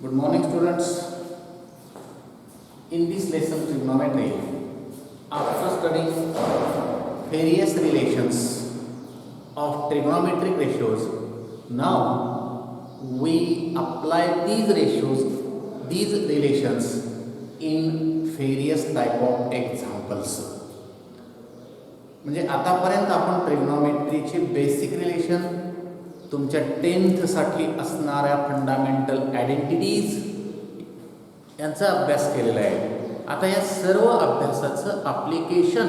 Good morning, students. In this lesson, trigonometry, after studying various relations of trigonometric ratios, now we apply these ratios, these relations in various type of examples. म्हणजे आतापर्यंत आपण ट्रिग्नोमेट्रीचे basic relation, तुमच्या 10th साठी असणाऱ्या fundamental identities यांचा अभ्यास केलेला आहे. आता या सर्व अभ्यासाचं ॲप्लिकेशन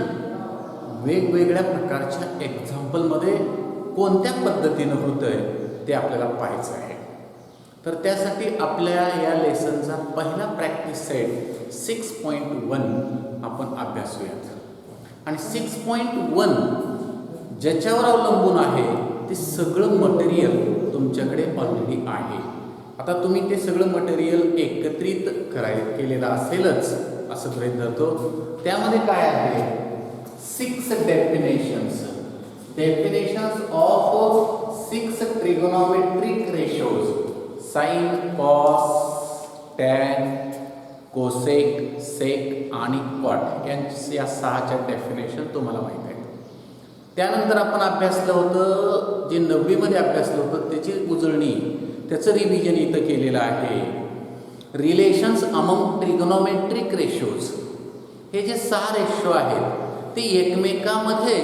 वेगवेगळ्या प्रकारच्या एक्झाम्पलमध्ये कोणत्या पद्धतीनं होतं आहे ते आपल्याला पाहायचं आहे. तर त्यासाठी आपल्या या लेसनचा पहिला प्रॅक्टिस सेट 6.1 आपण अभ्यासूयात. आणि 6.1 ज्याच्यावर अवलंबून आहे ते सगळं मटेरियल तुमच्याकडे ऑलरेडी आहे. आता तुम्ही ते सगळं मटेरियल एकत्रित केलेलं असेलच असं गृहीत धरतो. त्यामध्ये काय आहे? 6 definitions of 6 trigonometric ratios, sine, cos, tan, cosec, sec आणि कॉट या 6च्या डेफिनेशन तुम्हाला माहीत आहे. त्यानंतर आपण अभ्यासलं होतं, जे 9वी मध्ये अभ्यासलं होतं त्याची उजळणी, त्याचं रिव्हिजन इथं केलेलं आहे. रिलेशन्स अमंग ट्रिगोनोमेट्रिक रेशोज, हे जे 6 रेशो आहेत ते एकमेकांमध्ये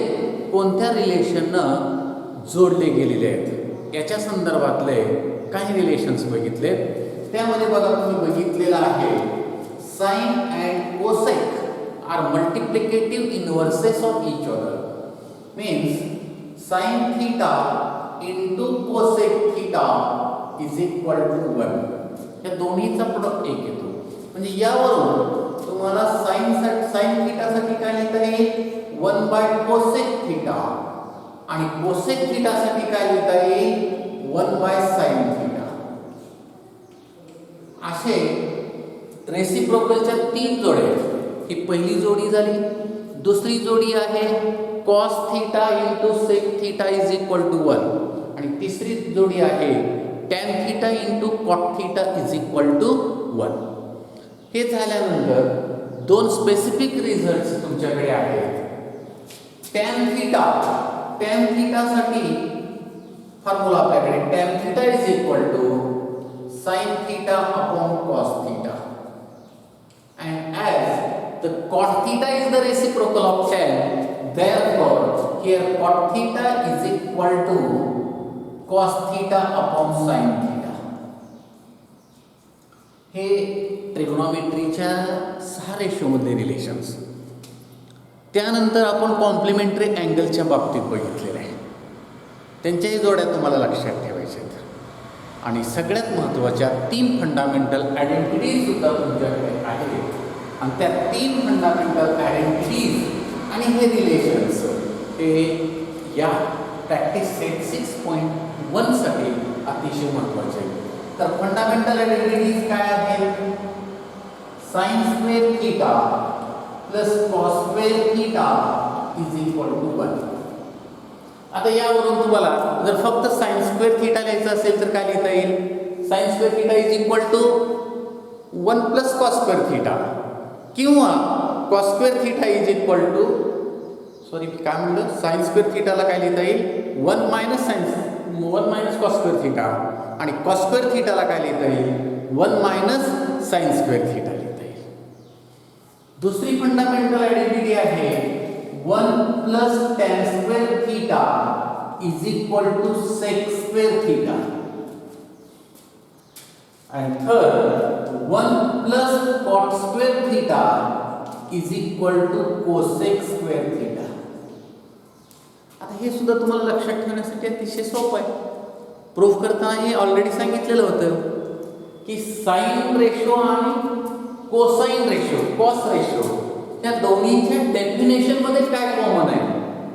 कोणत्या रिलेशननं जोडले गेलेले आहेत याच्या संदर्भातले काही रिलेशन्स बघितले. त्यामध्ये बघा तुम्ही बघितलेलं आहे sine and cosec are multiplicative inverses of each other. Means sine theta into cosec theta is equal to 1. या दोन्हीचा प्रोडक्ट 1 येतो. म्हणजे यावरून तुम्हाला साइन थीटासाठी काय लिहिता येईल? 1 कोसेक थीटा. आणि कोसेक थीटासाठी काय लिहिता येईल? 1 साइन थीटा. असे रेसिप्रोकलच्या 3 जोड्या. ही पहिली जोडी झाली. दुसरी जोडी आहे cos theta into sec theta is equal to 1. आणि तिसरी जोडी आहे tan theta into cot theta is equal to 1. हे झाल्यानंतर 2 स्पेसिफिक रिझल्ट्स तुमच्याकडे आहेत. tan थीटासाठी फॉर्म्युला आपल्याकडे tan theta is equal to sin theta upon cos theta. And as the cot theta is the reciprocal of tan, therefore here cot theta is equal to cos theta upon sin theta. हे ट्रिग्नोमेट्रीच्या 6 रेशोमधले relations. त्यानंतर आपण complementary अँगलच्या बाबतीत बघितलेले आहे. त्यांच्याही जोड्या तुम्हाला लक्षात ठेवायच्या आहेत. आणि सगळ्यात महत्त्वाच्या 3 फंडामेंटल आयडेंटिटीज सुद्धा तुमच्याकडे आहेत. आणि त्या 3 फंडामेंटल आयडेंटिटीज आणि हे रिलेशन्स हे या प्रॅक्टिस सेट 6.1 साठी अतिशय महत्त्वाचे आहेत. तर फंडामेंटल आयडेंटिटीज काय आहेत? Sine square theta plus cos square theta is equal to 1. आता यावरून तुम्हाला जर फक्त साइन स्क्वेअर थीटा लिहायचं असेल तर काय लिहिता येईल? Sine square theta is equal to 1 plus cos square theta, किंवा cos square theta is equal to काय म्हणलं, साइन स्क्वेअर थीटाला काय लिहिता येईल? 1 मायनस कॉस स्क्वेअर थीटा. आणि कॉस स्क्वेअर थीटाला काय लिहिता येईल? 1 मायनस साइन स्क्वेअर थीटा लिहिता येईल. दुसरी फंडामेंटल आयडेंटिटी आहे 1 plus tan square theta is equal to sec square theta. And third, 1 plus cot square theta is equal to cosec square theta. आता हे सुद्धा तुम्हाला लक्षात ठेवण्यासाठी अतिशय सोपं आहे. प्रूफ करताना हे ऑलरेडी सांगितलेलं होतं की साइन रेशो आणि कोसाइन रेशो, कॉस रेशो या दोन्हीच्या डेफिनेशन मध्ये काय कॉमन आहे?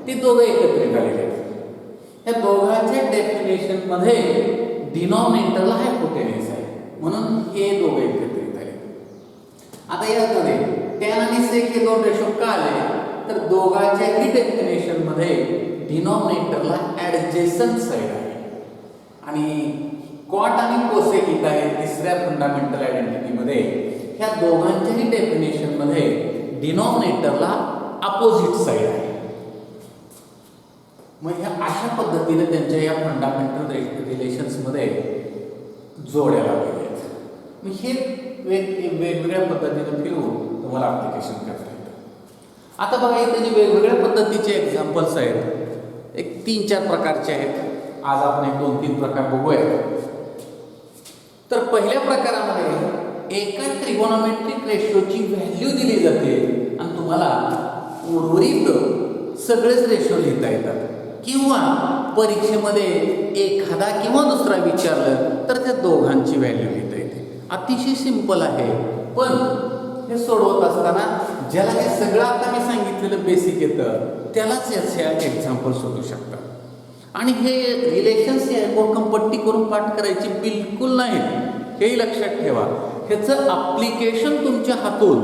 ते दोघं एकत्रित आलेले आहेत. या दोघांच्या डेफिनेशन मध्ये डिनॉमिनेटरला हायपोटेन्यूस आहे, म्हणून हे दोघं एकत्रित आले. आता यामध्ये टॅन आणि सेक हे 2 रेशो का आले? तर दोघांच्याही डेफिनेशन मध्ये डिनॉमिनेटरला ॲडजेसंट साईड आहे आणि कॉट आणि कोसेक आहे तिसऱ्या फंडामेंटल आयडेंटिटीमध्ये, ह्या दोघांच्याही डेफिनेशनमध्ये डिनॉमिनेटरला अपोजिट साईड आहे. मग ह्या अशा पद्धतीने त्यांच्या या फंडामेंटल रिलेशन्समध्ये जोड्या लावलेल्या आहेत. मग हे वेगवेगळ्या पद्धतीने फिरून तुम्हाला ॲप्लिकेशन करता येतं. आता बघा इथे जे वेगवेगळ्या पद्धतीचे एक्झाम्पल्स आहेत, एक 3-4 प्रकारचे आहेत. आज आपण एक 2-3 प्रकार बघूया. तर पहिल्या प्रकारामध्ये एका ट्रिगोनोमेट्रिक रेशोची व्हॅल्यू दिली जाते आणि तुम्हाला उर्वरित सगळेच रेशो लिहिता येतात, किंवा परीक्षेमध्ये एखादा किंवा दुसरा विचारलं तर त्या दोघांची व्हॅल्यू लिहिता येते. अतिशय सिंपल आहे, पण हे सोडवत असताना ज्याला हे सगळं आता मी सांगितलेलं बेसिक येतं त्यालाच याचे एक्झाम्पल शोधू शकतात. आणि हे रिलेशन्स पट्टी करून पाठ करायची बिलकुल नाही, हेही लक्षात ठेवा. ह्याचं ॲप्लिकेशन तुमच्या हातून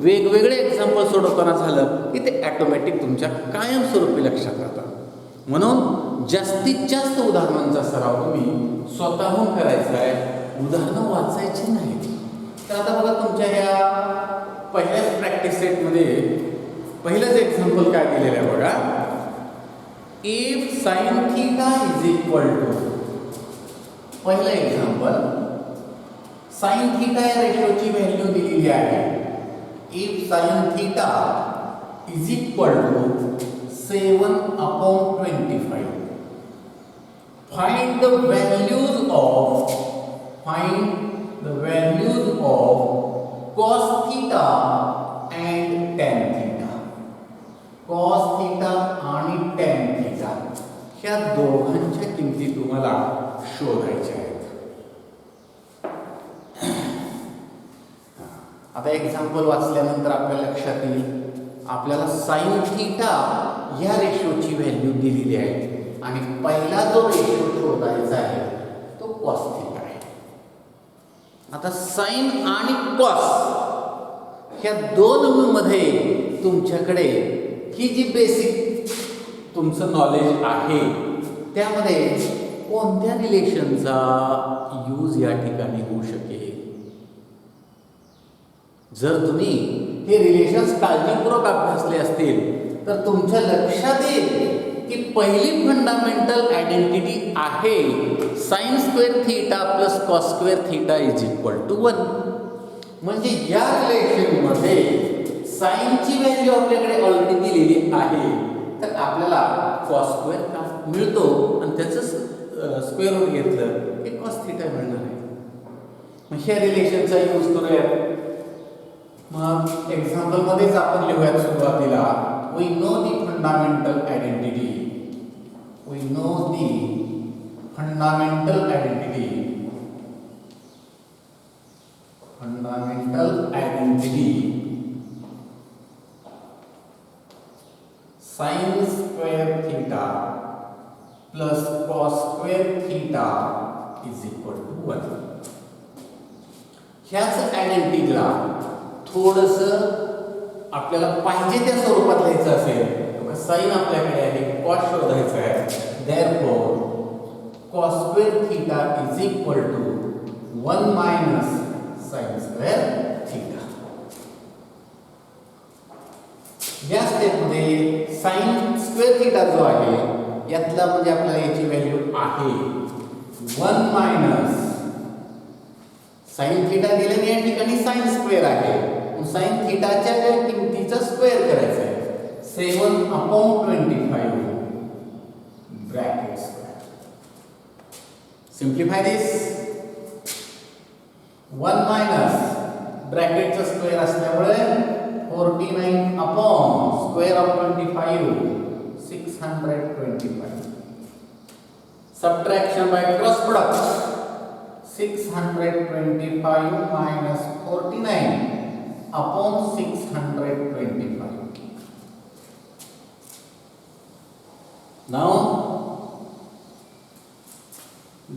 वेगवेगळे एक्झाम्पल सोडवताना झालं की ते ॲटोमॅटिक तुमच्या कायमस्वरूपी लक्षात राहतं. म्हणून जास्तीत जास्त उदाहरणांचा सराव तुम्ही स्वतःहून करायचा आहे, उदाहरणं वाचायची नाहीत. तर आता बघा तुमच्या या पहिल्याच प्रॅक्टिस सेटमध्ये पहिलंच एक्झाम्पल काय दिलेलं आहे बघा. If sine theta is equal to, पहिलं एक्झाम्पल, साइन थीटा या रेशोची व्हॅल्यू दिलेली आहे. If sine theta is equal to 7/25, find the values of cos theta and tan theta. cos theta आणि tan theta ह्या दोघांच्या किमती तुम्हाला शोधायच्या आहेत. आता एक्झाम्पल वाचल्यानंतर आपल्या लक्षात येईल आपल्याला साइन थीटा या रेशोची व्हॅल्यू दिलेली आहे आणि पहिला जो रेशो शोधायचा आहे तो कॉस थीटा आहे. आता साइन आणि कॉस ह्या दोन मध्ये तुमच्याकडे ही जी बेसिक तुमचं नॉलेज आहे त्यामध्ये कोणत्या रिलेशनचा यूज या ठिकाणी होऊ शकेल. जर तुम्ही हे रिलेशन्स काळजीपूर्वक अभ्यासले असतील तर तुमच्या लक्षात येईल की पहिली फंडामेंटल आयडेंटिटी आहे sine square theta plus cos square theta is equal to 1. म्हणजे या रिलेशनमध्ये साइनची व्हॅल्यू आपल्याकडे ऑलरेडी दिलेली आहे, तर आपल्याला कॉस स्क्वेअर का मिळतो आणि त्याचं स्क्वेअर रूट घेतलं की कॉस थीटा मिळणार आहे. मग ह्या रिलेशनचा यूज करूया. मग एक्झाम्पलमध्येच आपण लिहूयात सुरुवातीला, we know the fundamental identity. We know the fundamental identity. Fundamental identity sine square theta plus cos square theta is equal to 1. ह्याच आयडेंटिटीला थोडंसं आपल्याला पाहिजे त्या स्वरूपात लिहायचं असेल तर साइन आपल्याकडे आहे, कॉस शोधायचा आहे. Therefore cos square theta is equal to 1 minus sine square theta. या स्टेपमध्ये साइन स्क्वेअर थीटा जो आहे यातला म्हणजे आपल्याला याची व्हॅल्यू आहे 1 मायनस साइन थीटा दिल्याने या ठिकाणी साइन स्क्वेअर आहे. साइन थीटाच्या ज्या किमतीचा स्क्वेअर करायचा आहे 7/25 ब्रॅकेट स्क्वेअर. सिम्प्लिफाय दिस. 1 मायनस ब्रॅकेटचा स्क्वेअर असल्यामुळे 49 upon square of 25 625. Subtraction by cross product 625 minus 49 upon 625. Now,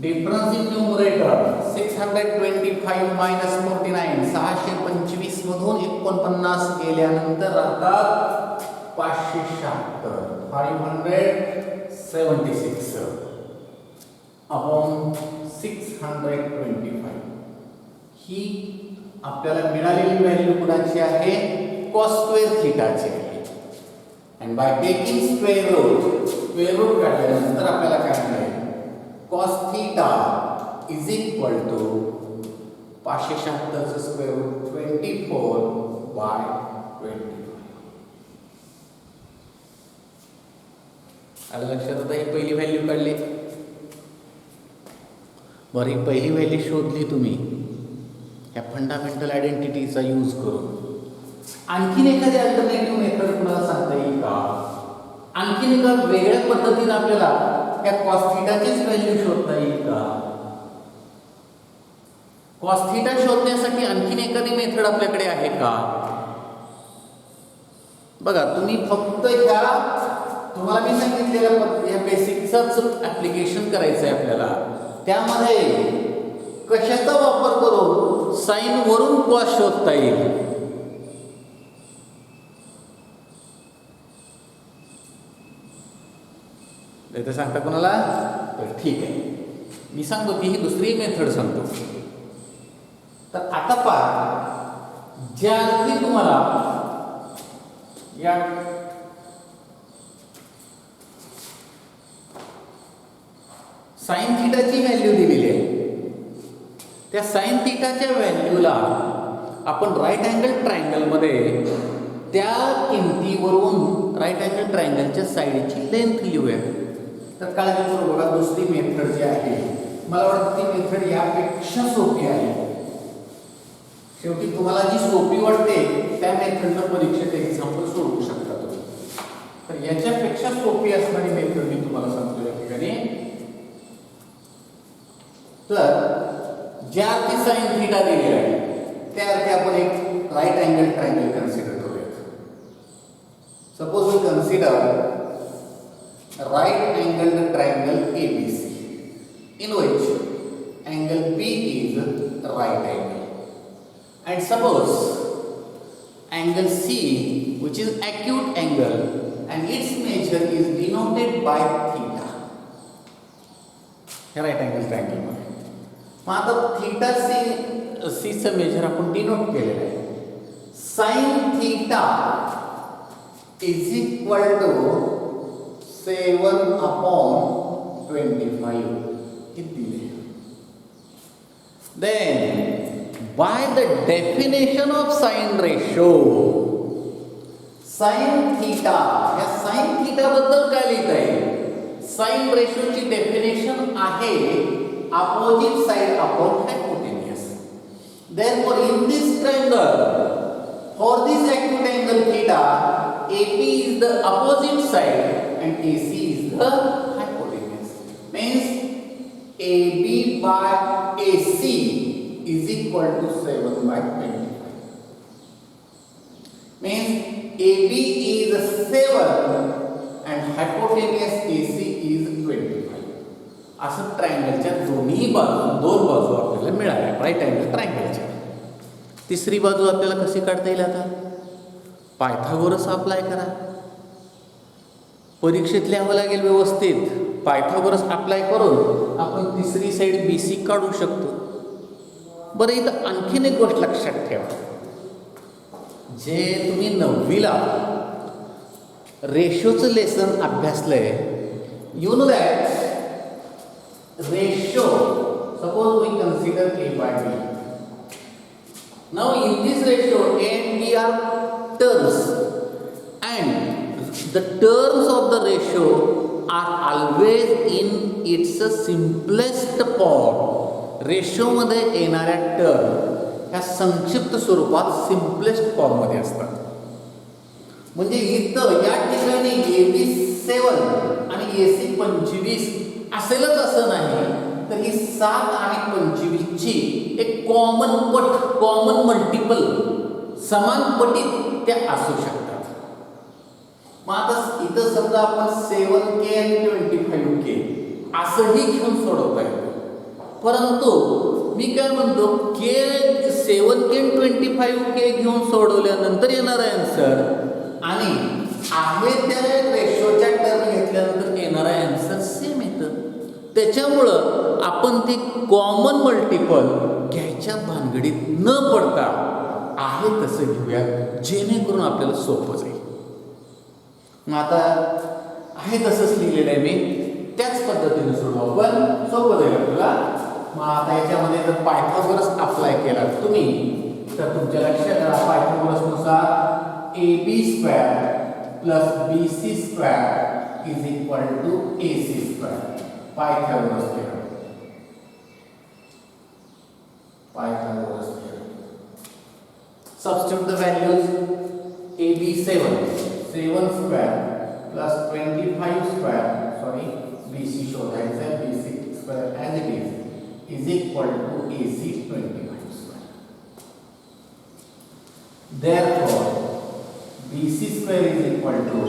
difference in numerator 625 minus 49 625 मधून 49 गेल्यानंतर राहतात 576 576. अपॉन 625 ही आपल्याला मिळालेली व्हॅल्यू कुणाची आहे? cos स्क्वेअर थीटाची आहे. and by taking square root काढल्यानंतर आपल्याला काय मिळेल? cos theta is equal to 576 चं स्क्वेअर रूट 24/25. आलं लक्षात? आता ही पहिली व्हॅल्यू काढली. बरं, ही पहिली व्हॅल्यू शोधली तुम्ही ह्या फंडामेंटल आयडेंटिटीचा यूज करून. आणखीन एखादी अल्टरनेटिव्ह मेथड तुम्हाला सांगता येईल का? आणखीन एका वेगळ्या पद्धतीने आपल्याला या cos थीटाचीच व्हॅल्यू शोधता येईल का? cos थीटा शोधण्यासाठी आणखीन एखादी मेथड आपल्याकडे आहे का? बघा, तुम्ही फक्त ह्या तुम्हाला मी सांगितलेल्या या बेसिकचंच ऍप्लिकेशन करायचं आहे आपल्याला. त्यामध्ये कशाचा वापर करून साइन वरून cos शोधता येईल? ते सांगता कोणाला? तर ठीक आहे, मी सांगतो की ही दुसरी मेथड सांगतो. तर आता पहा, ज्या अर्थी तुम्हाला या साइन थीटाची व्हॅल्यू दिलेली आहे, त्या साइन थीटाच्या व्हॅल्यूला आपण राईट अँगल ट्रायंगलमध्ये त्या किमतीवरून राईट अँगल ट्रायंगलच्या साईडची लेंथ लिहूया. तर काळजीपूर्वक बघा, दुसरी मेथड जी आहे, मला वाटतं ती मेथड यापेक्षा सोपी आहे. शेवटी तुम्हाला जी सोपी वाटते त्या मेथडनं परीक्षेत एक्झाम्पल सोडवू शकता तुम्ही. तर याच्यापेक्षा सोपी असणारी मेथड मी तुम्हाला सांगतो या ठिकाणी. तर ज्या अर्थी साइन थीटा दिलेला आहे त्या अर्थी आपण एक राईट अँगल ट्रायंगल कन्सिडर करूयात. Suppose we consider right angled triangle ABC in which angle B is right angle, and suppose angle C, which is acute angle, and its measure is denoted by theta. हे right angle triangle मध्ये मग आता theta C चं major आपण denote केलेलं आहे. sin theta is equal to 7/25 किती? Then by the definition of sin ratio, sin theta, या sin theta बद्दल काय लिहिता येईल? sin ratio ची डेफिनेशन आहे opposite side upon hypotenuse. Therefore in this triangle, for this acute angle theta, AP is the opposite side and AC is the hypotenuse. Means AB by AC is equal to 7/25. Means AB is 7 and hypotenuse AC is 25. असं ट्रायंगलच्या दोन बाजू आपल्याला मिळाल्या right angle ट्रायंगलच्या. तिसरी बाजू आपल्याला कशी काढता येईल? आता पायथागोरस अप्लाय करा. परीक्षेत लिहावं लागेल व्यवस्थित. पायथागोरस अप्लाय करून आपण तिसरी साईड BC काढू शकतो. बरं, इथं आणखीन एक गोष्ट लक्षात ठेवा. जे तुम्ही 9वीला रेशोचं लेसन अभ्यासलंय, you know that ratio, suppose we consider A by B. Now in this ratio A and B are terms, and the terms of the ratio are always in its simplest form. Ratio मध्ये येणाऱ्या term ह्या संक्षिप्त स्वरूपात simplest form मध्ये असतात. म्हणजे इथं या ठिकाणी AB 7 आणि AC 25 असेलच असं नाही, तर ही 7 आणि 25 ची एक कॉमन मल्टिपल समान पटीत त्या असू शकतात. मग आता इथं समजा आपण 7K आणि 25K असंही घेऊन सोडवता येतो. परंतु मी काय म्हणतो, K 7K आणि 25K घेऊन सोडवल्यानंतर येणारा आन्सर आणि आहे त्या रेशोच्या टर्म घेतल्यानंतर येणारा आन्सर सेम येतं. त्याच्यामुळं आपण ते कॉमन मल्टिपल घ्यायच्या भानगडीत न पडता आहे तसं घेऊया, जेणेकरून आपल्याला सोपं जाईल. मग आता आहे तसंच लिहिलेलं आहे मी, त्याच पद्धतीने सोडवू आपण, सोपं जाईल आपल्याला. मग आता याच्यामध्ये जर पायथागोरस अप्लाय केला तुम्ही तर तुमच्या लक्षात राहा, पायथागोरसनुसार AB square plus BC square is equal to AC square. Pythagoras theorem, Pythagoras theorem. Substitute the values. AB 7 square plus 25 square, sorry, BC शोधायचं आहे, BC square as it is equal to AC 25 square. Therefore, BC square is equal to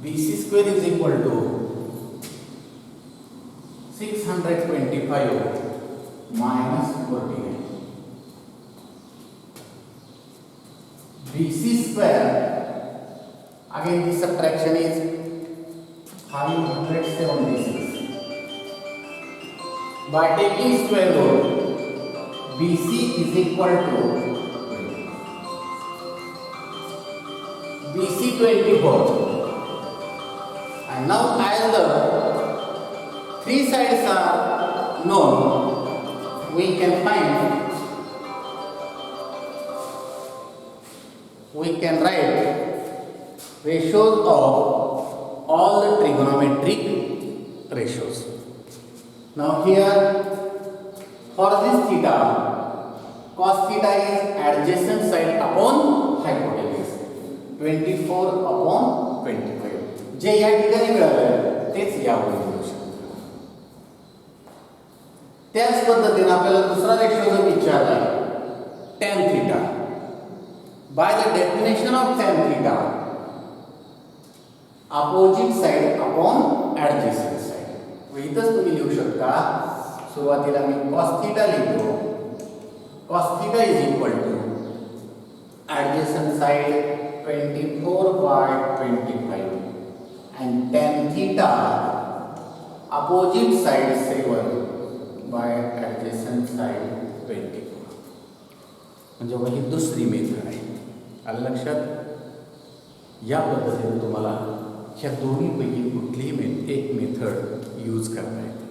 BC square is equal to 625 minus 49. BC square, again this subtraction is 576. By taking square root, BC is equal to BC 24. And now as the three sides are known, we can write ratios of all the trigonometric ratios. Now here for this theta, cos theta is adjacent side upon hypotenuse, 24 upon 25. जे या ठिकाणी मिळालं तेच यावर मिळू शकतं. त्याच पद्धतीने आपल्याला दुसरा रेशो जो विचारला, tan theta. By the definition of tan theta, opposite side upon adjacent side. व इथंच तुम्ही लिहू शकता, सुरुवातीला मी cos theta लिहितो, cos theta is equal to adjacent side 24 by 25 and tan theta opposite side 7 by adjacent side 24. म्हणजे ही दुसरी method आहे. आलं लक्षात? या पद्धतीने तुम्हाला ह्या दोन्हीपैकी कुठलीही एक मेथड यूज करता येते.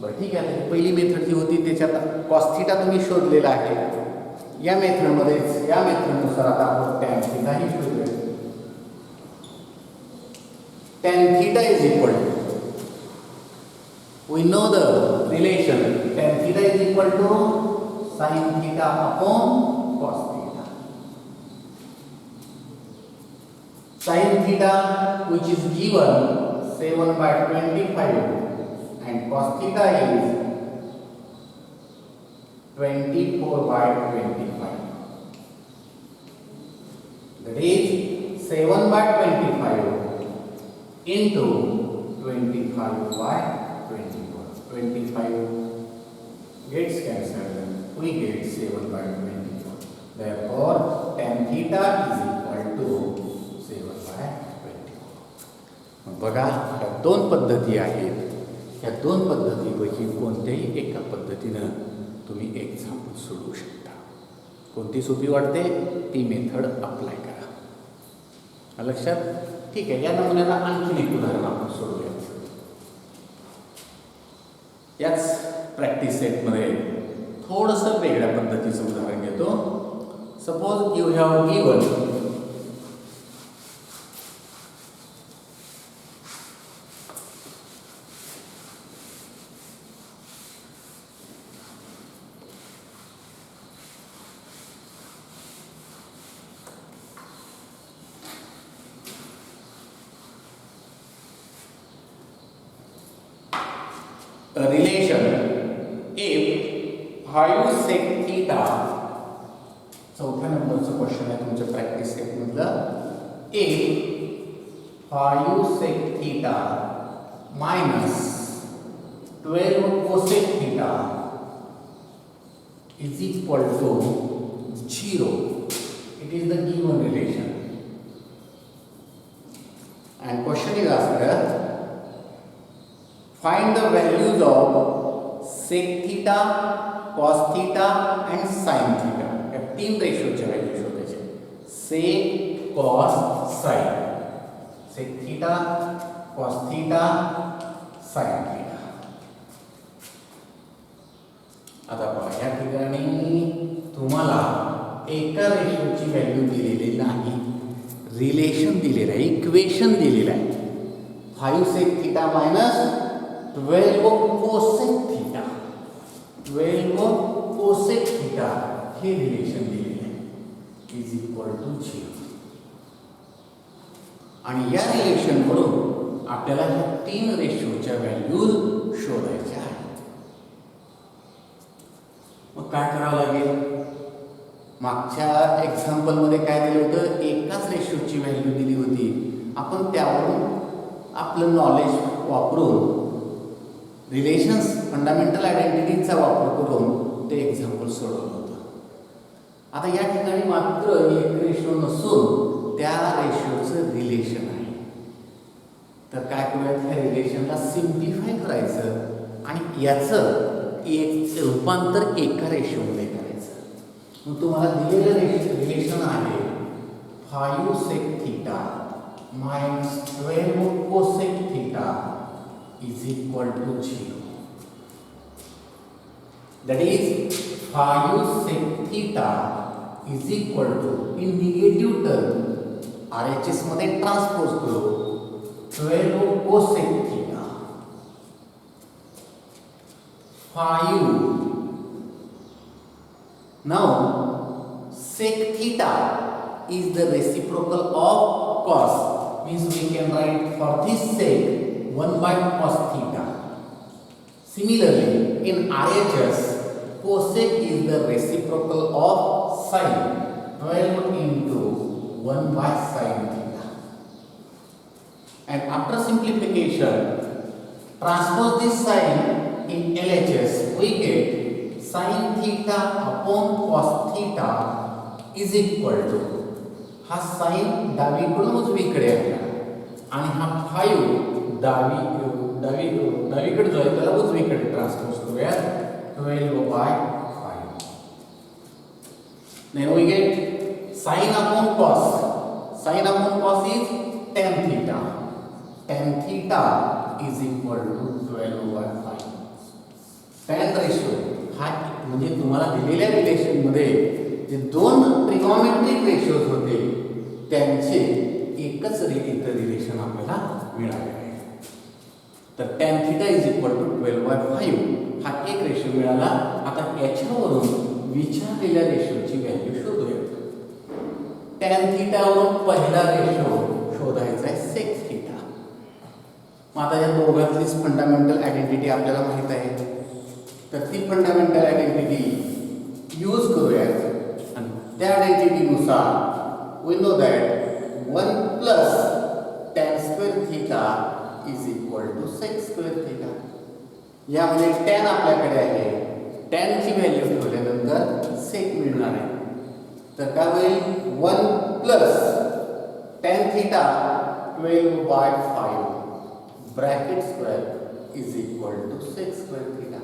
बरं ठीक आहे, पहिली मेथड जी होती त्याच्यात कॉस थीटा तुम्ही शोधलेला आहे. या मेथडमध्येच या मेथडनुसार आता आपण tan थीटा ही शोधूया. Tan theta is equal to, we know the relation, tan theta is equal to sin theta upon cos theta. Sin theta, which is given 7 by 25 and cos theta is 24 by 25. That is 7 by 25 into 25 by 24. 25 gets cancelled. We get 7 by 24. Therefore, tan theta is equal to 7 by 24. बघा, ह्या दोन पद्धती आहेत. ह्या दोन पद्धतीपैकी कोणत्याही एका पद्धतीनं तुम्ही एक्झाम्पल सोडवू शकता. कोणती सोपी वाटते ती मेथड अप्लाय करा. लक्षात? ठीक आहे, या नमुन्याला आणखीन एक उदाहरण आपण सोडूया. याच प्रॅक्टिस सेटमध्ये थोडंसं वेगळ्या पद्धतीचं उदाहरण घेतो. Suppose you have given a relation if 5 sec theta, चौथ्या नंबरचं क्वेश्चन आहे तुमच्या practice सेटमधलं. if 5 sec theta minus 12 cosec theta is equal to 0. It is the given relation. And question is asked, find the values of sec theta, cos theta and sin theta. या तीन रेशोच्या value शोधायचे. sec, cos, sin. sec theta, cos theta, sin theta. आता पहा या ठिकाणी तुम्हाला एका रेशोची व्हॅल्यू दिलेली नाही, रिलेशन दिलेलं आहे, इक्वेशन दिलेलं आहे. 5 sec theta minus 12 cosec theta, 12 cosec theta हे रिलेशन दिलेलं आहे इज इक्वल टू 0. आणि या रिलेशन कडून आपल्याला ह्या तीन रेशोच्या व्हॅल्यूज शोधायच्या आहेत. मग काय करावं लागेल? मागच्या एक्झाम्पल मध्ये काय दिलं होतं? एकाच रेशोची व्हॅल्यू दिली होती. आपण त्यावरून आपलं नॉलेज वापरून रिलेशन्स फंडामेंटल आयडेंटिटीचा वापर करून ते एक्झाम्पल सोडवलं होतं. आता या ठिकाणी मात्र एक रेशो नसून त्या रेशोचं रिलेशन आहे. तर काय करूयात? ह्या रिलेशनला सिम्प्लिफाय करायचं आणि याचं एक रूपांतर एका रेशोमध्ये करायचं. मग तुम्हाला दिलेलं रिलेशन आहे 5 sec theta minus 12 cosec theta is equal to 0. That is 5 sec theta is equal to, in negative term RHS मध्ये ट्रान्सपोज करू, 12 cosec theta. 5. Now sec theta is the reciprocal of cos, means we can write for this sec 1 by cos theta. Similarly, in RHS, cosec is the reciprocal of sin, 12 into 1 by sin theta. And after simplification, transpose this sign in LHS, we get sin theta upon cos theta is equal to, हा sign डावीकडून उजवीकडे आहे आणि हा 5 डावीकडे जो आहे त्याला उजवीकडे ट्रान्सपोज करूया, 12 by 5. Then we get sin upon cos. Sin upon cos is tan theta. Tan theta is equal to 12 by 5. tan ratio हा म्हणजे तुम्हाला दिलेल्या रिलेशन मध्ये जे दोन ट्रिगोनोमेट्रिक रेशोज होते त्यांचे एकच इतर रिलेशन आपल्याला मिळाले आहे. तर tan theta is equal to 12 by 5 हा एक रेशो मिळाला. आता याच्यावरून विचारलेल्या रेशोची व्हॅल्यू शोधूया. tan थीटा वरून पहिला रेशो शोधायचा आहे sec थीटा. मग आता या दोघांचीच फंडामेंटल आयडेंटिटी आपल्याला माहित आहे, तर ती फंडामेंटल आयडेंटिटी यूज करूयात आणि त्या आयडेंटिटीनुसार we know that 1 plus tan square theta is equal to sec square theta. यामध्ये tan आपल्याकडे आहे, tan ची व्हॅल्यू ठेवल्यानंतर sec मिळणार आहे. तर काय होईल? 1 plus tan theta 12 by 5 bracket square is equal to sec square theta.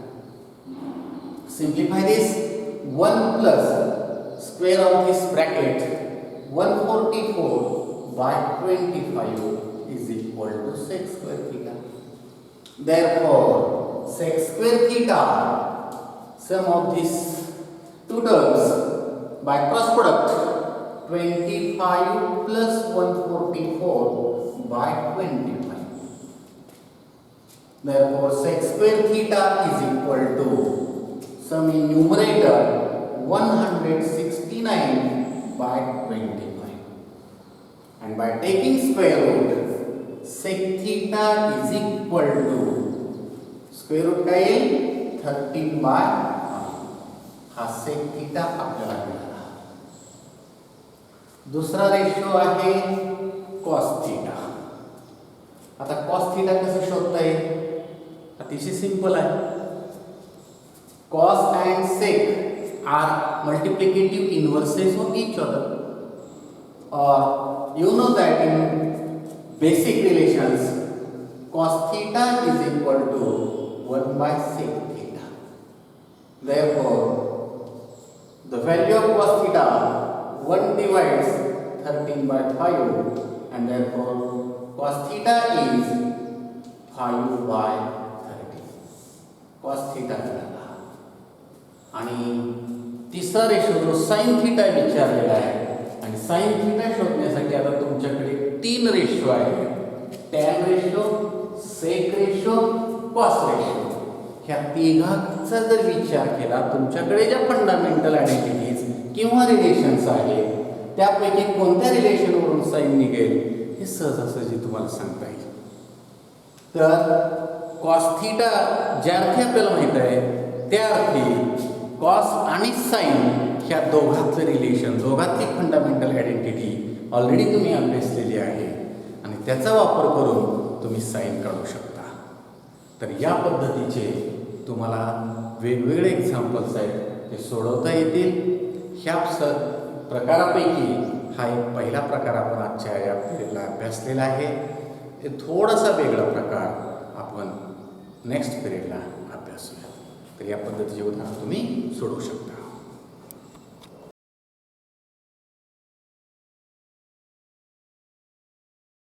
Simplify this. 1 plus square of this bracket 144 by 25 is equal to sec square theta. Therefore, sec square theta, sum of these two terms by cross product 25 plus 144 by 25. Therefore, sec square theta is equal to sum in numerator 169 by 25, and by taking square root sec theta is equal to square root काय येईल? 13 by 5. हा sec theta आपल्याला मिळाला. दुसरा ratio आहे cos theta. आता cos theta कसं शोधता येईल? अतिशय सिंपल आहे. cos and sec are multiplicative inverses of each other. Or you know that in basic relations, cos theta is equal to 1 by sec theta. Therefore, the value of cos theta 1 divides 13 by 5, and therefore cos theta is 5 by 13. cos theta मिळाला. आणि तिसरा ratio जो sine theta विचारलेला आहे, आणि sine theta शोधण्यासाठी आता तुमच्याकडे 3 रेशो आहेत. टॅन रेशो, सेक रेशो, कॉस रेशो. ह्या तिघांचा जर विचार केला, तुमच्याकडे ज्या फंडामेंटल आयडेंटिटीज किंवा रिलेशन्स आहेत त्यापैकी कोणत्या रिलेशनवरून साइन निघेल हे सहजासहजी तुम्हाला सांगता येईल. तर कॉस थीटा ज्या अर्थी आपल्याला माहीत आहे त्या अर्थी कॉस आणि साइन ह्या दोघांचं रिलेशन, दोघांतली फंडामेंटल आयडेंटिटी ऑलरेडी तुम्ही अभ्यासलेली आहे आणि त्याचा वापर करून तुम्ही साइन काढू शकता. तर या पद्धतीचे तुम्हाला वेगवेगळे एक्झाम्पल्स आहेत ते सोडवता येतील. ह्या प्रकारापैकी हा एक पहिला प्रकार आपण आजच्या या पिरियडला अभ्यासलेला आहे. हे थोडासा वेगळा प्रकार आपण नेक्स्ट पिरियडला अभ्यासूया. तर या पद्धतीचे उदाहरण तुम्ही सोडवू शकता.